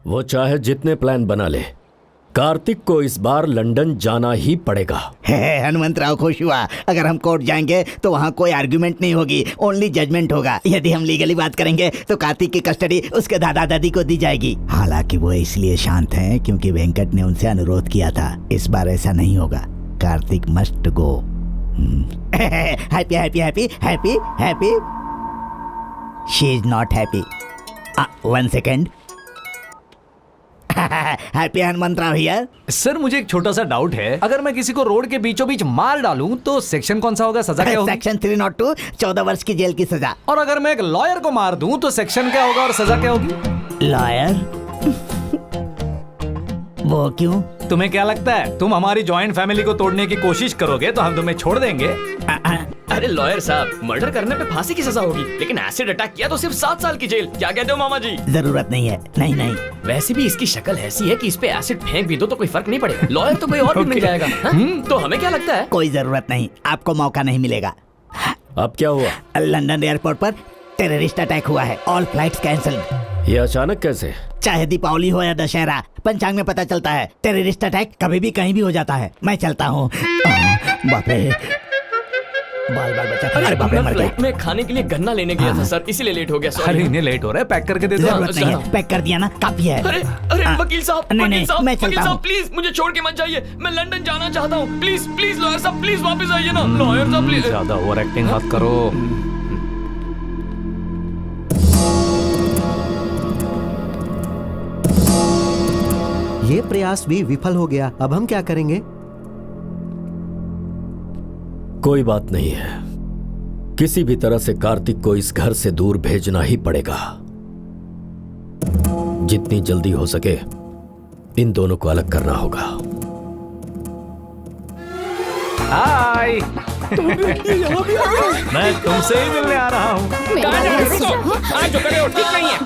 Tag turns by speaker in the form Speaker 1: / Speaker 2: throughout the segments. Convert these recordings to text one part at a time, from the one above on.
Speaker 1: वो चाहे जितने प्लान बना ले, कार्तिक को इस बार लंदन जाना ही पड़ेगा।
Speaker 2: हनुमंतराव खुश हुआ। अगर हम कोर्ट जाएंगे तो वहाँ कोई आर्ग्यूमेंट नहीं होगी, ओनली जजमेंट होगा। यदि हम लीगली बात करेंगे तो कार्तिक की कस्टडी उसके दादा दादी को दी जाएगी। हालांकि वो इसलिए शांत हैं क्योंकि वेंकट ने उनसे अनुरोध किया था। इस बार ऐसा नहीं होगा। Kartik must go. Happy happy happy happy happy. She is not happy. 1 second. Happy Hanumantharao here.
Speaker 3: Sir मुझे एक छोटा सा डाउट है, अगर मैं किसी को रोड के बीचों बीच मार डालूं तो सेक्शन कौन सा होगा, सजा क्या होगी?
Speaker 2: सेक्शन 302, 14 वर्ष की जेल की सजा।
Speaker 3: और अगर मैं एक लॉयर को मार दूं तो सेक्शन क्या होगा और सजा क्या होगी?
Speaker 2: लॉयर? वो क्यों?
Speaker 3: तुम्हें क्या लगता है तुम हमारी जॉइंट फैमिली को तोड़ने की कोशिश करोगे तो हम तुम्हें छोड़ देंगे?
Speaker 4: अरे लॉयर साहब, मर्डर करने पे फांसी की सजा होगी, लेकिन एसिड अटैक किया तो सिर्फ 7 साल की जेल। क्या कहते हो मामा जी?
Speaker 2: जरूरत नहीं है। नहीं नहीं,
Speaker 4: वैसे भी इसकी शक्ल ऐसी है कि इस पे एसिड फेंक भी दो तो कोई फर्क नहीं पड़ेगा। लॉयर तो कोई और भी मिल जाएगा। तो हमें क्या लगता है?
Speaker 2: कोई जरूरत नहीं, आपको मौका नहीं मिलेगा।
Speaker 1: अब क्या हुआ?
Speaker 2: लंदन एयरपोर्ट पर टेररिस्ट अटैक हुआ है। All flights cancelled.
Speaker 1: ये अचानक कैसे?
Speaker 2: चाहे दीपावली हो या दशहरा, पंचांग में पता चलता है। टेररिस्ट अटैक कभी भी कहीं भी हो जाता है। मैं चलता हूँ। बाप रे, बाल बाल बचा। अरे बाप रे, मर गया।
Speaker 4: फ्लाइट में खाने के लिए गन्ना लेने गया था सर, इसीलिए लेट हो गया।
Speaker 3: अरे
Speaker 4: सॉरी।
Speaker 3: इन्हें लेट हो रहा है, पैक करके दे दो।
Speaker 2: जरूरत नहीं है, पैक कर दिया ना, काफी है।
Speaker 4: अरे अरे वकील साहब,
Speaker 2: नहीं,
Speaker 4: वकील
Speaker 2: नहीं,
Speaker 4: साहब,
Speaker 2: मैं
Speaker 4: वकील
Speaker 2: चलता
Speaker 4: साहब
Speaker 2: हूँ।
Speaker 4: प्लीज मुझे छोड़ के मत जाइए। मैं लंदन जाना चाहता हूँ। प्लीज प्लीज लॉयर साहब, प्लीज वापस आइए ना। लॉयर साहब प्लीज।
Speaker 3: ज्यादा ओवर एक्टिंग मत करो।
Speaker 5: ये प्रयास भी विफल हो गया। अब हम क्या करेंगे?
Speaker 1: कोई बात नहीं है, किसी भी तरह से कार्तिक को इस घर से दूर भेजना ही पड़ेगा। जितनी जल्दी हो सके इन दोनों को अलग करना होगा।
Speaker 3: हाय, मैं तुमसे ही मिलने आ रहा हूँ।
Speaker 6: आज जो करे वो ठीक नहीं है।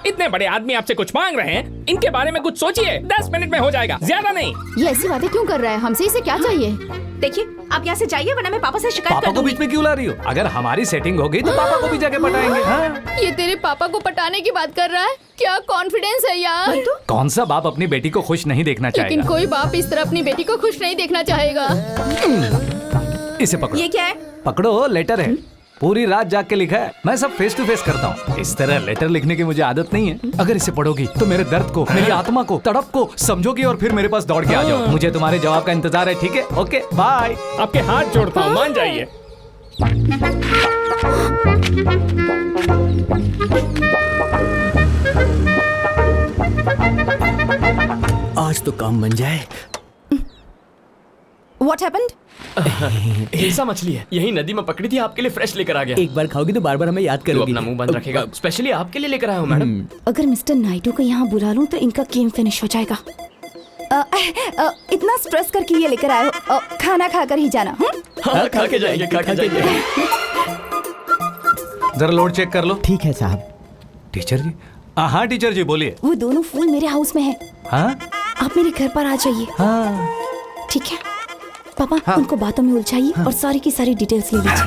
Speaker 6: इतने बड़े आदमी आपसे कुछ मांग रहे हैं, इनके बारे में कुछ सोचिए। 10 मिनट में हो जाएगा, ज्यादा नहीं।
Speaker 7: ये ऐसी बातें क्यों कर रहा है? हमसे इसे क्या चाहिए?
Speaker 8: देखिए, आप यहाँ से जाइए वरना मैं पापा से शिकायत
Speaker 3: पापा
Speaker 8: कर
Speaker 3: को
Speaker 8: दूंगी।
Speaker 3: बीच में क्यों ला रही हो? अगर हमारी सेटिंग होगी तो पापा को भी जाके पटाएंगे। हाँ?
Speaker 7: ये तेरे पापा को पटाने की बात कर रहा है? क्या कॉन्फिडेंस है यार।
Speaker 3: कौन सा बाप अपनी बेटी को खुश नहीं देखना
Speaker 7: लेकिन
Speaker 3: चाहेगा?
Speaker 7: कोई बाप इस तरह अपनी बेटी को खुश नहीं देखना चाहेगा।
Speaker 3: इसे पकड़ो।
Speaker 8: ये क्या है?
Speaker 3: पकड़ो, लेटर है। पूरी रात जाग के लिखा है। मैं सब फेस टू फेस करता हूँ। इस तरह लेटर लिखने की मुझे आदत नहीं है। अगर इसे पढ़ोगी तो मेरे दर्द को, मेरी आत्मा को, तड़प को समझोगी और फिर मेरे पास दौड़ के आ जाओ। मुझे तुम्हारे जवाब का इंतजार है, ठीक है? Okay bye.
Speaker 6: आपके हाथ जोड़ता हूँ, मान जाइए।
Speaker 5: आज तो काम बन जाए।
Speaker 8: What happened?
Speaker 4: हिलसा मछली है, यही नदी में पकड़ी थी, आपके लिए फ्रेश लेकर आ गया।
Speaker 5: एक बार खाओगी तो बार बार हमें याद
Speaker 4: तू
Speaker 5: करोगी।
Speaker 4: अपना मुंह बंद रखेगा, स्पेशली आपके लिए लेकर आया हूँ मैडम।
Speaker 7: अगर मिस्टर नायडू को यहाँ बुला लूं तो इनका गेम फिनिश हो जाएगा।
Speaker 8: इतना स्ट्रेस करके ये लेकर आए हो, खाना खाकर ही जाना।
Speaker 4: हाँ, खा के जाइए, खा के जाइए।
Speaker 3: जरा लोड चेक कर लो।
Speaker 2: ठीक है साहब।
Speaker 3: टीचर जी? हाँ टीचर जी बोलिए।
Speaker 7: वो दोनों फूल मेरे हाउस में है।
Speaker 3: हाँ
Speaker 7: आप मेरे घर पर आ जाइए।
Speaker 3: हाँ
Speaker 7: ठीक है पापा, उनको बातों में उलझाइए और सारी की सारी डिटेल्स ले लीजिए।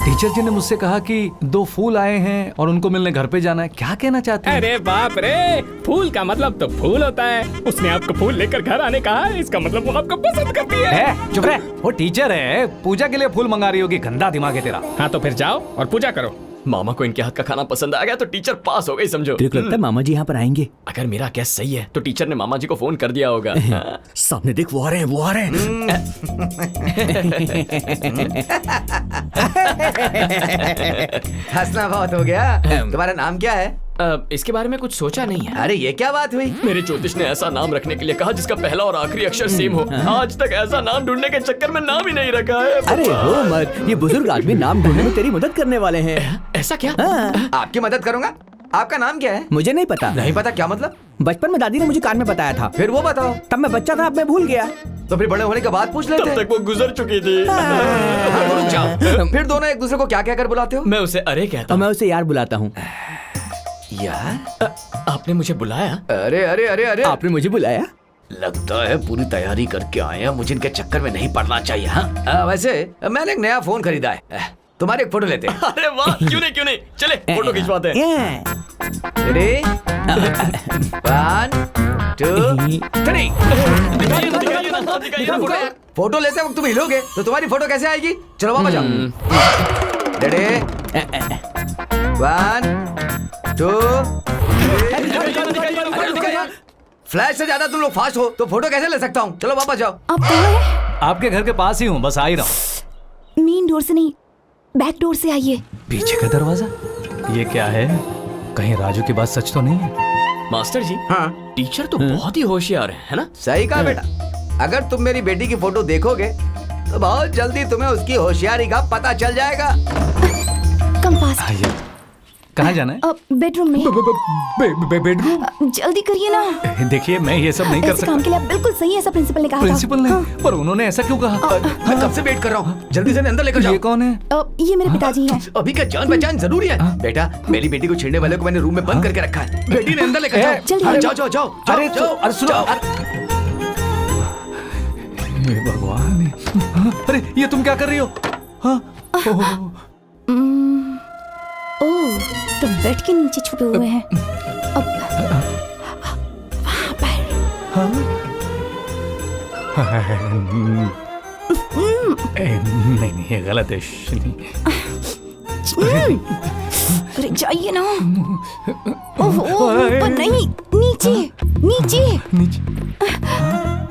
Speaker 3: टीचर जी ने मुझसे कहा कि 2 फूल आए हैं और उनको मिलने घर पे जाना है। क्या कहना चाहते हैं?
Speaker 6: अरे बाप रे, फूल का मतलब तो फूल होता है। उसने आपको फूल लेकर घर आने कहा है, इसका मतलब वो आपको पसंद करती है।
Speaker 3: चुप रहे, वो टीचर है, पूजा के लिए फूल मंगा रही होगी। गंदा दिमाग है तेरा।
Speaker 6: हाँ तो फिर जाओ और पूजा करो।
Speaker 4: मामा को इनके हाथ का खाना पसंद आ गया तो टीचर पास हो गई समझो।
Speaker 5: तेरे को लगता है मामा जी यहाँ पर आएंगे?
Speaker 4: अगर मेरा गैस सही है तो टीचर ने मामा जी को फोन कर दिया होगा।
Speaker 5: सामने देख, वो आ रहे हैं, वो आ रहे हैं।
Speaker 9: हंसना बहुत हो गया। तुम्हारा नाम क्या है?
Speaker 4: इसके बारे में कुछ सोचा नहीं है।
Speaker 9: अरे ये क्या बात हुई?
Speaker 4: मेरे ज्योतिष ने ऐसा नाम रखने के लिए कहा जिसका पहला और आखिरी अक्षर सेम हो। आज तक ऐसा नाम ढूंढने के चक्कर में नाम ही नहीं रखा है।
Speaker 5: अरे हो मत, ये बुजुर्ग आदमी नाम ढूंढने में तेरी मदद करने वाले हैं।
Speaker 4: ऐसा क्या?
Speaker 9: आपकी मदद करूंगा। आपका नाम क्या है?
Speaker 5: मुझे नहीं पता।
Speaker 9: नहीं पता? क्या मतलब?
Speaker 5: बचपन में दादी ने मुझे कान में बताया था।
Speaker 9: फिर वो बताओ।
Speaker 5: तब मैं बच्चा था, अब मैं भूल गया।
Speaker 9: तो फिर बड़े होने के बाद पूछ
Speaker 4: तब
Speaker 9: लेते।
Speaker 4: तक वो गुजर चुकी थी।
Speaker 9: हाँ, तो रुक जाओ। फिर दोनों एक दूसरे को क्या क्या कर बुलाते हो?
Speaker 4: मैं उसे अरे कहता
Speaker 5: और मैं उसे यार बुलाता हूँ।
Speaker 9: यार?
Speaker 4: आपने मुझे बुलाया?
Speaker 9: अरे अरे अरे अरे,
Speaker 5: आपने मुझे बुलाया?
Speaker 9: लगता है पूरी तैयारी करके आए हैं। मुझे इनके चक्कर में नहीं पड़ना चाहिए। हाँ वैसे मैंने एक नया फोन खरीदा है, तुम्हारी एक फोटो लेते हैं।
Speaker 4: अरे वाह, क्यों नहीं चले फोटो खिंचवाते हैं।
Speaker 9: रेडी 1 2 3
Speaker 4: दिखाइए ना फोटो।
Speaker 9: फोटो लेते वक्त तुम हिलोगे तो तुम्हारी फोटो कैसे आएगी? चलो वापस जाओ। रेडी 1 2 फ्लैश से ज्यादा तुम लोग फास्ट हो तो फोटो कैसे ले सकता हूँ? चलो वापस जाओ।
Speaker 8: आप कहाँ हैं?
Speaker 3: आपके घर के पास ही हूँ, बस आ ही रहा हूँ।
Speaker 8: मेन डोर से नहीं, बैक डोर से आइए।
Speaker 3: पीछे का दरवाजा? ये क्या है? कहीं राजू की बात सच तो नहीं है?
Speaker 4: मास्टर जी,
Speaker 9: हाँ
Speaker 4: टीचर तो बहुत ही होशियार है ना?
Speaker 9: सही कहा बेटा। अगर तुम मेरी बेटी की फोटो देखोगे तो बहुत जल्दी तुम्हें उसकी होशियारी का पता चल जाएगा।
Speaker 8: Come fast.
Speaker 3: आइए। कहाँ जाना है?
Speaker 8: बेडरूम में।
Speaker 3: बेडरूम?
Speaker 8: जल्दी करिए ना।
Speaker 3: देखिए मैं ये सब नहीं कर
Speaker 8: ऐसे
Speaker 3: सकता।
Speaker 8: काम के लिए आप बिल्कुल सही है, ऐसा प्रिंसिपल ने कहा था।
Speaker 3: प्रिंसिपल ने? पर उन्होंने ऐसा क्यों कहा?
Speaker 9: मैं कब से वेट कर रहा हूँ, जल्दी से अंदर लेकर जाओ।
Speaker 3: ये कौन है?
Speaker 8: ये मेरे पिताजी हैं।
Speaker 9: अभी क्या जान पहचान जरूरी है? बेटा मेरी बेटी को छेड़ने वाले को मैंने रूम में बंद करके रखा है। बेटी ने अंदर लेकर जाओ।
Speaker 8: जल्दी
Speaker 9: अरे
Speaker 8: जाओ।
Speaker 9: जाओ जाओ जाओ।
Speaker 3: अरे
Speaker 9: जाओ,
Speaker 3: अरे सुनो।
Speaker 9: जाओ।
Speaker 3: हे भगवान, अरे ये तुम क्या कर रही हो? हाँ?
Speaker 8: ओह, तो बेड के नीचे छुपे हुए हैं। अब वहाँ पर।
Speaker 3: नहीं ये गलत है।
Speaker 8: अरे जाइए ना। ओह, ऊपर नहीं, नीचे नीचे।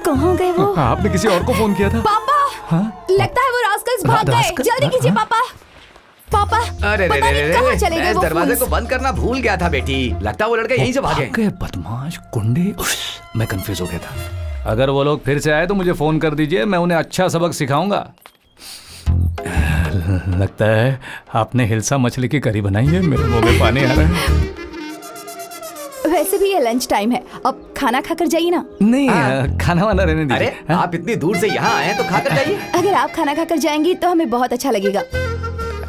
Speaker 8: कहाँ गए वो?
Speaker 3: आपने किसी और को फोन किया था?
Speaker 8: पापा, लगता है वो रास्कल्स भाग गए। जल्दी कीजिए पापा। पापा,
Speaker 9: अरे
Speaker 8: पता नहीं कहाँ चले गए
Speaker 9: मैं इस
Speaker 8: वो
Speaker 9: दरवाजे
Speaker 8: फूल्स।
Speaker 9: को बंद करना भूल गया था बेटी। लगता है वो लड़के यहीं से भागे।
Speaker 3: भागे बदमाश गुंडे। मैं कंफ्यूज हो गया था। अगर वो लोग फिर से आए तो मुझे फोन कर दीजिए, मैं उन्हें अच्छा सबक सिखाऊंगा। लगता है आपने हिलसा मछली की करी बनाई है, मेरे मुंह में पानी आ रहा है।
Speaker 8: वैसे भी ये लंच टाइम है, अब खाना खाकर जाइए ना।
Speaker 3: नहीं खाना वाना रहने दीजिए।
Speaker 9: अरे आप इतनी दूर से यहाँ आए तो खाकर जाइए।
Speaker 8: अगर आप खाना खाकर जाएंगी तो हमें बहुत अच्छा लगेगा।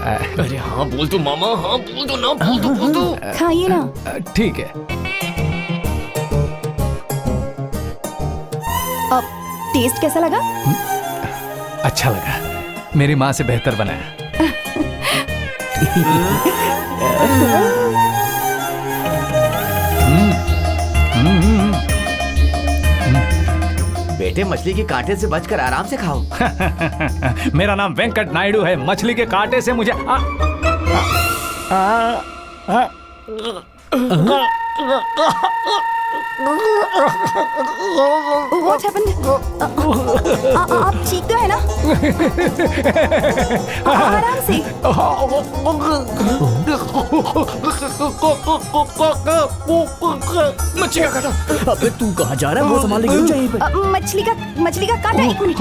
Speaker 4: अरे हाँ बोल दो मामा, हाँ बोल दो ना, बोल दो।
Speaker 8: खाइए ना।
Speaker 3: ठीक है।
Speaker 8: अब टेस्ट कैसा लगा?
Speaker 3: अच्छा लगा, मेरी माँ से बेहतर बनाया।
Speaker 9: बेटे मछली के कांटे से बचकर आराम से खाओ।
Speaker 3: मेरा नाम वेंकट नायडू है, मछली के कांटे से मुझे
Speaker 8: What happened? आप ठीक तो है ना? आराम से।
Speaker 4: मच्छी का काटा।
Speaker 1: अबे तू कहाँ जा रहा है? वो संभाल लेगी यहीं पे।
Speaker 8: मछली का कांटा। एक मिनट,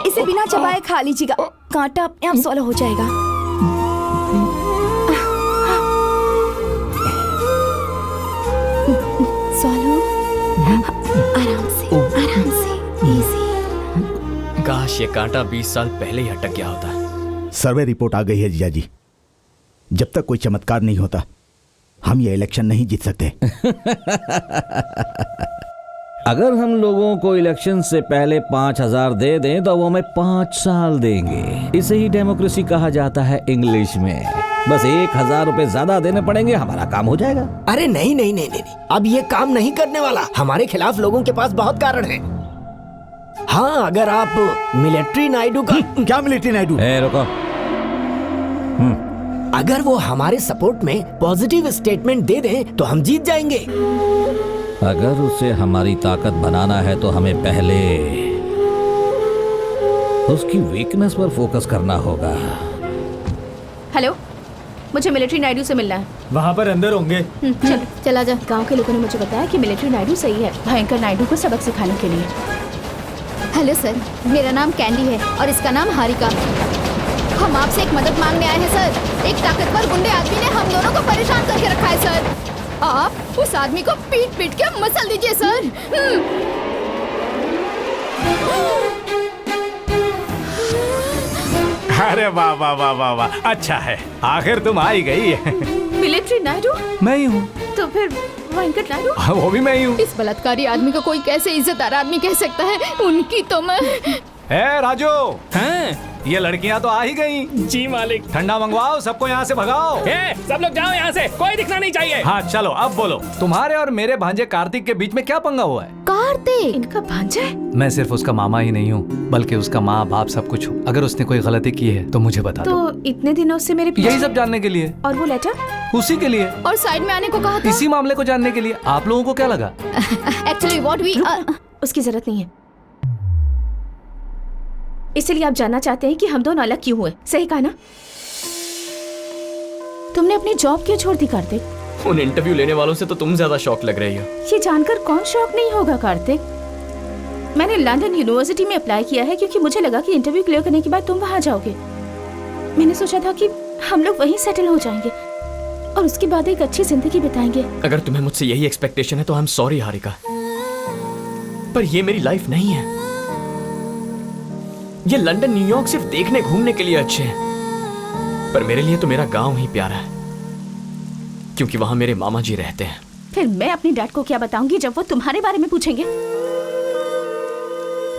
Speaker 8: इसे बिना चबाए खा लीजिएगा, कांटा अपने आप सॉल्व हो जाएगा। आराम से इजी।
Speaker 4: काश ये कांटा 20 साल पहले ही अटक गया होता।
Speaker 2: सर्वे रिपोर्ट आ गई है जीजा जी। जब तक कोई चमत्कार नहीं होता हम ये इलेक्शन नहीं जीत सकते।
Speaker 10: अगर हम लोगों को इलेक्शन से पहले 5,000 दे दें तो वो हमें 5 साल देंगे। इसे ही डेमोक्रेसी कहा जाता है इंग्लिश में। बस 1,000 रुपए ज्यादा देने पड़ेंगे, हमारा काम हो जाएगा।
Speaker 11: अरे नहीं नहीं नहीं नहीं, अब ये काम नहीं करने वाला। हमारे खिलाफ लोगों के पास बहुत कारण हैं। हाँ, अगर आप मिलिट्री नायडू का
Speaker 2: क्या मिलिट्री नायडू?
Speaker 10: रुको।
Speaker 11: अगर वो हमारे सपोर्ट में पॉजिटिव स्टेटमेंट दे दें तो हम जीत जाएंगे।
Speaker 10: अगर उसे हमारी ताकत बनाना है तो हमें पहले उसकी वीकनेस पर फोकस करना होगा।
Speaker 8: हेलो, मुझे मिलिट्री नायडू से मिलना है।
Speaker 5: वहाँ पर अंदर होंगे।
Speaker 8: चल चला जा। गांव के लोगों ने मुझे बताया कि मिलिट्री नायडू सही है भयंकर नायडू को सबक सिखाने के लिए। हेलो सर, मेरा नाम कैंडी है और इसका नाम हारिका। हम आपसे एक मदद मांगने आए हैं सर। एक ताकतवर गुंडे आदमी ने हम दोनों को परेशान करके रखा है सर। आप उस आदमी को पीट पीट के मसल दीजिए सर।
Speaker 3: अरे वाह वाह वाह वाह वाह, अच्छा है आखिर तुम आ ही गई।
Speaker 8: मिलिट्री नायडू?
Speaker 3: मैं ही हूँ।
Speaker 8: तो फिर वेंकट नायडू?
Speaker 3: वो भी मैं ही हूँ।
Speaker 8: इस बलात्कारी आदमी को कोई कैसे इज्जतदार आदमी कह सकता है? उनकी तो मैं।
Speaker 3: ए राजू,
Speaker 6: हाँ,
Speaker 3: ये लड़कियां तो आ ही गई।
Speaker 6: जी मालिक।
Speaker 3: ठंडा मंगवाओ, सबको यहाँ से भगाओ।
Speaker 6: सब लोग जाओ यहाँ से, कोई दिखना नहीं चाहिए।
Speaker 3: हाँ चलो अब बोलो, तुम्हारे और मेरे भांजे कार्तिक के बीच में क्या पंगा हुआ है?
Speaker 8: कार्तिक इनका भांजा है?
Speaker 3: मैं सिर्फ उसका मामा ही नहीं हूँ, बल्कि उसका माँ बाप सब कुछ हूँ। अगर उसने कोई गलती की है तो मुझे बता दो।
Speaker 8: तो इतने दिनों से मेरे
Speaker 3: यही सब जानने के लिए।
Speaker 8: और वो लेटर?
Speaker 3: उसी के लिए।
Speaker 8: और साइड में आने को कहा था?
Speaker 3: इसी मामले को जानने के लिए। आप लोगों को क्या लगा?
Speaker 8: एक्चुअली व्हाट वी उसकी जरूरत नहीं है। इसलिए आप जानना चाहते हैं कि हम दोनों अलग क्यों हुए, सही कहा ना? तुमने अपनी जॉब क्यों छोड़ दी कार्तिक?
Speaker 4: उन इंटरव्यू लेने वालों से तो तुम ज्यादा शॉक लग रही हो।
Speaker 8: ये जानकर कौन शॉक नहीं होगा कार्तिक? मैंने लंदन यूनिवर्सिटी में अप्लाई किया है क्योंकि मुझे लगा कि इंटरव्यू क्लियर करने के बाद तुम वहां जाओगे। मैंने सोचा था कि हम लोग वहीं सेटल हो जाएंगे और उसके बाद एक अच्छी जिंदगी बिताएंगे।
Speaker 4: अगर तुम्हें मुझसे यही एक्सपेक्टेशन है तो आई एम सॉरी हारिका, पर ये मेरी लाइफ नहीं है। ये लंदन न्यूयॉर्क सिर्फ देखने घूमने के लिए अच्छे हैं, पर मेरे लिए तो मेरा गांव ही प्यारा है, क्योंकि वहां मेरे मामा जी रहते हैं।
Speaker 8: फिर मैं अपनी डैड को क्या बताऊंगी जब वो तुम्हारे बारे में पूछेंगे?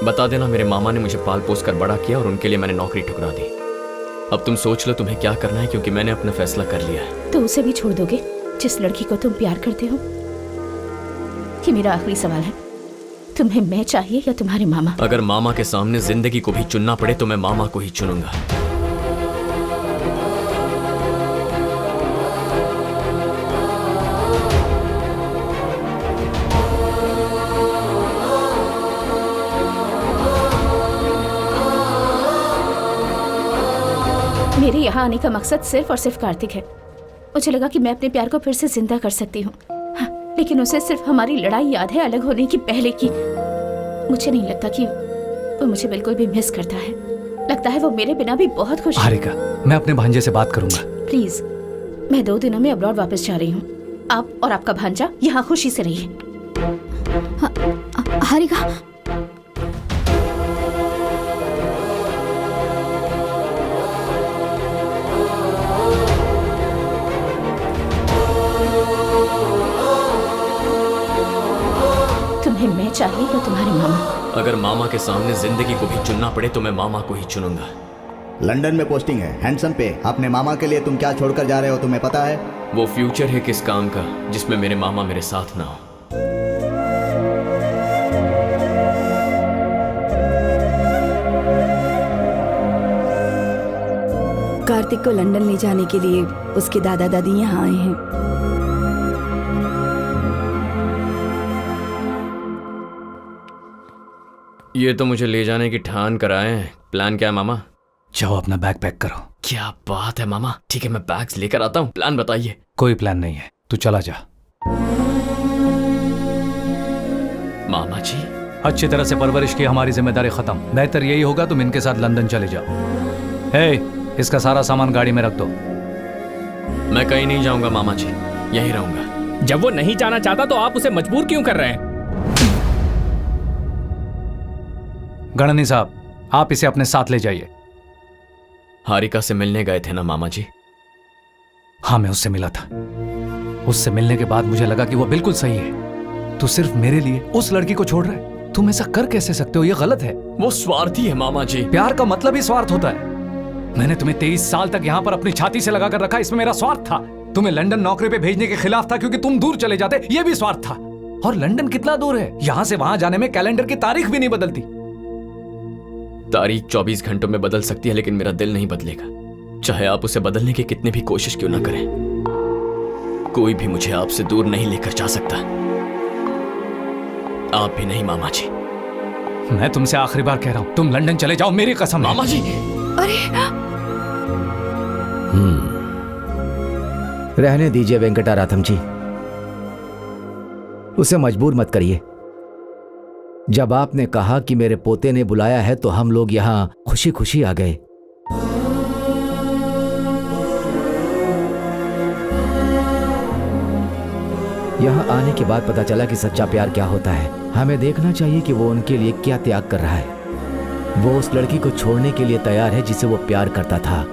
Speaker 4: बता देना मेरे मामा ने मुझे पाल पोस कर बड़ा किया और उनके लिए मैंने नौकरी ठुकरा दी। अब तुम सोच लो तुम्हें क्या करना है, क्योंकि मैंने अपना फैसला कर लिया है।
Speaker 8: तो उसे भी छोड़ दोगे जिस लड़की को तुम प्यार करते हो? ये मेरा आखिरी सवाल है, तुम्हें मैं चाहिए या तुम्हारे मामा?
Speaker 4: अगर मामा के सामने जिंदगी को भी चुनना पड़े तो मैं मामा को ही चुनूंगा।
Speaker 8: मेरे यहाँ आने का मकसद सिर्फ और सिर्फ कार्तिक है। मुझे लगा कि मैं अपने प्यार को फिर से जिंदा कर सकती हूँ, हाँ, लेकिन उसे सिर्फ हमारी लड़ाई याद है अलग होने की पहले की। मुझे नहीं लगता कि वो मुझे बिल्कुल भी मिस करता है। लगता है वो मेरे बिना भी बहुत खुश है।
Speaker 3: हारिका, मैं अपने भांजे से बात करूंगा।
Speaker 8: प्लीज, मैं 2 दिनों में अब्रॉड वापस जा रही हूँ। आप और आपका भांजा यहाँ खुशी से रहिए।
Speaker 7: हारिका,
Speaker 8: तुम्हें मैं चाहिए या तुम्हारे मामा?
Speaker 4: अगर मामा के सामने जिंदगी को भी चुनना पड़े तो मैं मामा को ही चुनूंगा।
Speaker 2: लंदन में पोस्टिंग है, हैंडसम पे। अपने मामा के लिए तुम क्या छोड़कर जा रहे हो, तुम्हें पता है?
Speaker 4: वो फ्यूचर है किस काम का जिसमें मेरे मामा मेरे साथ ना हो।
Speaker 7: कार्तिक को लंदन ले जाने के लिए उसके दादा दादी यहाँ आए हैं।
Speaker 4: ये तो मुझे ले जाने की ठान कराए हैं। प्लान क्या है मामा?
Speaker 3: जाओ अपना बैग पैक करो।
Speaker 4: क्या बात है मामा, ठीक है मैं बैग्स लेकर आता हूँ। प्लान बताइए।
Speaker 3: कोई प्लान नहीं है, तू चला जा।
Speaker 4: मामा जी,
Speaker 3: अच्छी तरह से परवरिश की हमारी जिम्मेदारी खत्म। बेहतर यही होगा तुम इनके साथ लंदन चले जाओ। हे, इसका सारा सामान गाड़ी में रख दो।
Speaker 4: मैं कहीं नहीं जाऊंगा मामा जी, यहीं रहूंगा।
Speaker 6: जब वो नहीं जाना चाहता तो आप उसे मजबूर क्यों कर रहे हैं?
Speaker 3: गणनी साहब, आप इसे अपने साथ ले जाइए।
Speaker 4: हारिका से मिलने गए थे ना मामा जी?
Speaker 3: हाँ, मैं उससे मिला था। उससे मिलने के बाद मुझे लगा कि वो बिल्कुल सही है। तू सिर्फ मेरे लिए उस लड़की को छोड़ रहा है। तुम ऐसा कर कैसे सकते हो? ये गलत है।
Speaker 4: वो स्वार्थी है मामा जी।
Speaker 3: प्यार का मतलब ही स्वार्थ होता है। मैंने तुम्हें 23 साल तक यहाँ पर अपनी छाती से लगाकर रखा, इसमें मेरा स्वार्थ था। तुम्हें लंदन नौकरी पे भेजने के खिलाफ था क्योंकि तुम दूर चले जाते, ये भी स्वार्थ था। और लंदन कितना दूर है? यहाँ से वहां जाने में कैलेंडर की तारीख भी नहीं बदलती।
Speaker 4: तारीख 24 घंटों में बदल सकती है, लेकिन मेरा दिल नहीं बदलेगा, चाहे आप उसे बदलने की कितनी भी कोशिश क्यों ना करें। कोई भी मुझे आपसे दूर नहीं लेकर जा सकता, आप भी नहीं मामा जी।
Speaker 3: मैं तुमसे आखिरी बार कह रहा हूं, तुम लंदन चले जाओ, मेरी कसम।
Speaker 4: मामा जी।
Speaker 8: अरे
Speaker 2: रहने दीजिए वेंकटाराथम जी, उसे मजबूर मत करिए। जब आपने कहा कि मेरे पोते ने बुलाया है तो हम लोग यहाँ खुशी खुशी आ गए। यहाँ आने के बाद पता चला कि सच्चा प्यार क्या होता है। हमें देखना चाहिए कि वो उनके लिए क्या त्याग कर रहा है। वो उस लड़की को छोड़ने के लिए तैयार है जिसे वो प्यार करता था।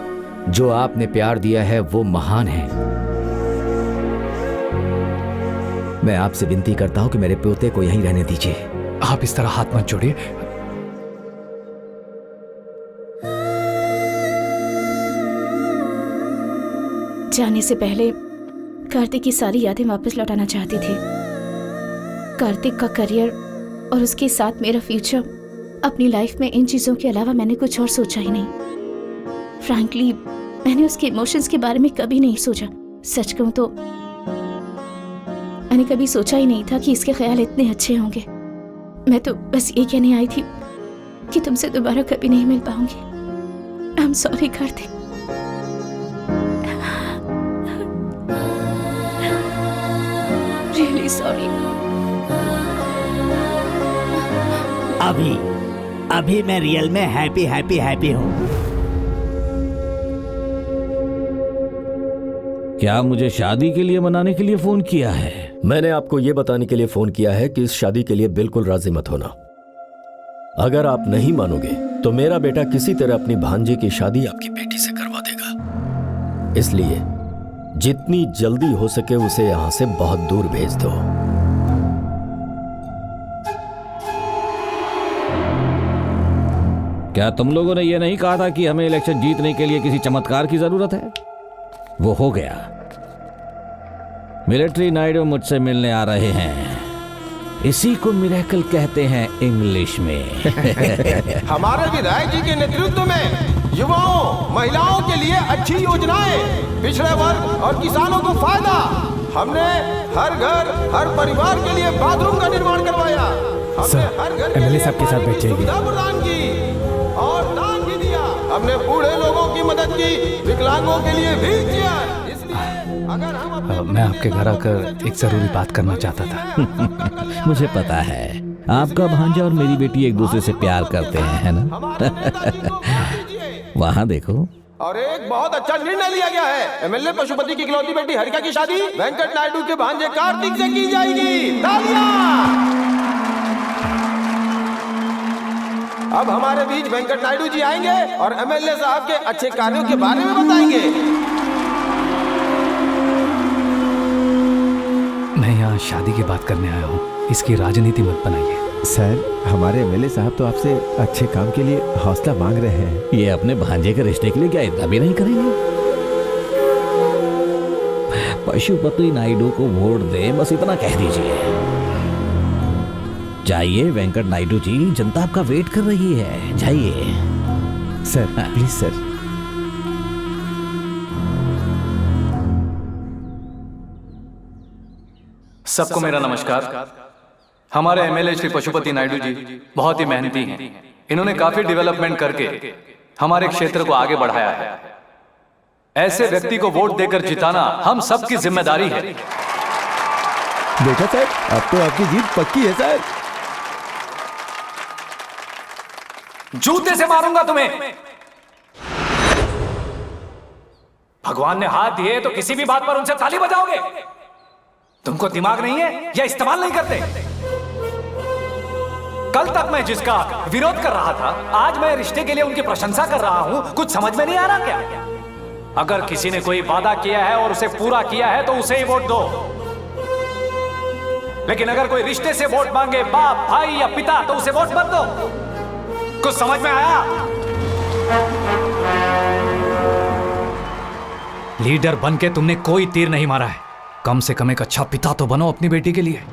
Speaker 2: जो आपने प्यार दिया है वो महान है। मैं आपसे विनती करता हूं कि मेरे पोते को यहीं रहने दीजिए।
Speaker 3: आप इस तरह हाथ मत जोड़िए।
Speaker 8: जाने से पहले कार्तिक की सारी यादें वापस लौटाना चाहती थी। कार्तिक का करियर और उसके साथ मेरा फ्यूचर, अपनी लाइफ में इन चीज़ों के अलावा मैंने कुछ और सोचा ही नहीं। फ्रैंकली मैंने उसके इमोशंस के बारे में कभी नहीं सोचा। सच कहूं तो मैंने कभी सोचा ही नहीं था कि इसके ख्याल इतने अच्छे होंगे। मैं तो बस ये कहने आई थी कि तुमसे दोबारा कभी नहीं मिल पाऊंगी। I am sorry Kartik. Really sorry.
Speaker 2: अभी मैं रियल में हैप्पी हूँ।
Speaker 10: क्या मुझे शादी के लिए मनाने के लिए फोन किया है?
Speaker 1: मैंने आपको यह बताने के लिए फोन किया है कि इस शादी के लिए बिल्कुल राजी मत होना। अगर आप नहीं मानोगे तो मेरा बेटा किसी तरह अपनी भांजी की शादी आपकी बेटी से करवा देगा। इसलिए जितनी जल्दी हो सके उसे यहां से बहुत दूर भेज दो।
Speaker 10: क्या तुम लोगों ने यह नहीं कहा था कि हमें इलेक्शन जीतने के लिए किसी चमत्कार की जरूरत है? वो हो गया। मिलिट्री नायडू मुझसे मिलने आ रहे हैं। इसी को मिरेकल कहते हैं इंग्लिश में।
Speaker 12: हमारे विधायक जी के नेतृत्व में युवाओं, महिलाओं के लिए अच्छी योजनाएं, पिछड़े वर्ग और किसानों को फायदा। हमने हर घर, हर परिवार के लिए बाथरूम का निर्माण करवाया। हमने
Speaker 13: एमएलए साहब के साथ बैठिए।
Speaker 12: सुविधा प्रदान की और दान भी दिया। हमने बूढ़े लोगों की मदद की, विकलांगों के लिए व्हील चेयर।
Speaker 3: मैं आपके घर आकर एक जरूरी बात करना चाहता था।
Speaker 10: मुझे पता है आपका भांजा और मेरी बेटी एक दूसरे से प्यार करते हैं, है ना? वहाँ देखो।
Speaker 12: और एक बहुत अच्छा निर्णय लिया गया है। एमएलए पशुपति की इकलौती बेटी हरिका की शादी वेंकट नायडू के भांजे कार्तिक से की जाएगी। तालियां! अब हमारे बीच वेंकट नायडू जी आएंगे और एमएलए साहब के अच्छे कार्यों के बारे में बताएंगे।
Speaker 3: मैं यहाँ शादी की बात करने आया हूँ, इसकी राजनीति मत बनाइए।
Speaker 13: सर, हमारे एमएलए साहब तो आपसे अच्छे काम के लिए हौसला मांग रहे हैं।
Speaker 10: ये अपने भांजे के रिश्ते के लिए क्या इतना भी नहीं करेंगे? पशुपति नायडू को वोट दे, बस इतना कह दीजिए। जाइए वेंकट नायडू जी, जनता आपका वेट कर रही है। जाइए
Speaker 13: सर, प्लीज सर।
Speaker 3: सबको मेरा नमस्कार। हमारे एमएलए श्री पशुपति नायडू जी बहुत ही मेहनती हैं। इन्होंने काफी डेवलपमेंट करके हमारे क्षेत्र को आगे बढ़ाया है। ऐसे व्यक्ति को वोट देकर जिताना हम सबकी जिम्मेदारी है।
Speaker 13: देखा सर, अब तो आपकी जीत पक्की है सर।
Speaker 3: जूते से मारूंगा तुम्हें। भगवान ने हाथ दिए तो किसी भी बात पर उनसे ताली बजाओगे? तुमको दिमाग नहीं है या इस्तेमाल नहीं करते? कल तक मैं जिसका विरोध कर रहा था, आज मैं रिश्ते के लिए उनकी प्रशंसा कर रहा हूं। कुछ समझ में नहीं आ रहा क्या? अगर किसी ने कोई वादा किया है और उसे पूरा किया है तो उसे ही वोट दो। लेकिन अगर कोई रिश्ते से वोट मांगे, बाप, भाई या पिता, तो उसे वोट मत दो। कुछ समझ में आया? लीडर बनके तुमने कोई तीर नहीं मारा है। कम से कम एक अच्छा पिता तो बनो अपनी बेटी के लिए।